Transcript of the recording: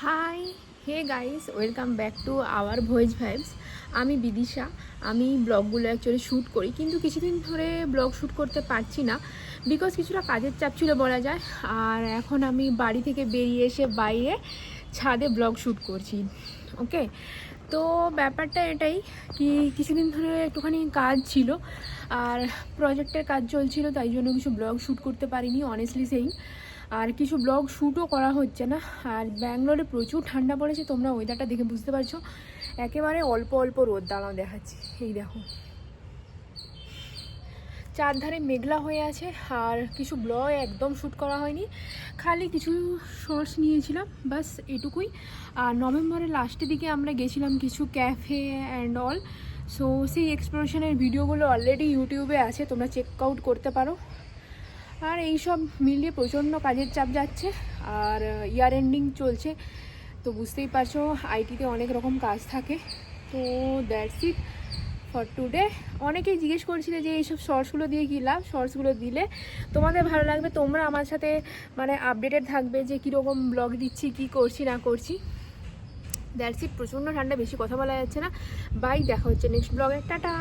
High, hey guys, welcome back to our voice vibes. আমি বিদিশা। আমি ব্লগগুলো অ্যাকচুয়ালি শ্যুট করি, কিন্তু কিছুদিন ধরে ব্লগ শ্যুট করতে পারছি না বিকজ কিছুটা কাজের চাপ ছিল বলা যায়। আর এখন আমি বাড়ি থেকে বেরিয়ে এসে বাইরে ছাদে ব্লগ শ্যুট করছি। ওকে, তো ব্যাপারটা এটাই কি কিছুদিন ধরে একটুখানি কাজ ছিল আর প্রজেক্টের কাজ চলছিল, তাই জন্য কিছু ব্লগ শ্যুট করতে পারিনি অনেস্টলি সেই। আর কিছু ব্লগ শ্যুটও করা হচ্ছে না। আর ব্যাঙ্গালোরে প্রচুর ঠান্ডা পড়েছে, তোমরা ওয়েদারটা দেখে বুঝতে পারছো। একেবারে অল্প অল্প রোদ, দাঁড়াও দেখাচ্ছি, এই দেখো চারধারে মেঘলা হয়ে আছে। আর কিছু ব্লগ একদম শ্যুট করা হয়নি, খালি কিছু শর্টস নিয়েছিলাম, বাস এটুকুই। আর নভেম্বরের লাস্টের দিকে আমরা গেছিলাম কিছু ক্যাফে অ্যান্ড অল। সো সেই এক্সপ্লোরেশনের ভিডিওগুলো অলরেডি ইউটিউবে আছে, তোমরা চেক আউট করতে পারো। আর এই সব মিলিয়ে প্রচণ্ড কাজের চাপ যাচ্ছে। আর ইয়ার এন্ডিং চলছে, তো বুঝতেই পারছো আইটিতে অনেক রকম কাজ থাকে। তো দ্যাটস ইট ফর টুডে। অনেকেই জিজ্ঞেস করছিলে যে এইসব শর্টসগুলো দিয়ে কী লাভ। শর্টসগুলো দিলে তোমাদের ভালো লাগবে, তোমরা আমার সাথে মানে আপডেটেড থাকবে যে কীরকম ব্লগ দিচ্ছি, কী করছি না করছি। That's it. প্রচণ্ড ঠান্ডা, বেশি কথা বলা যাচ্ছে না। বাই, দেখা হচ্ছে নেক্সট ব্লগে, টাটা।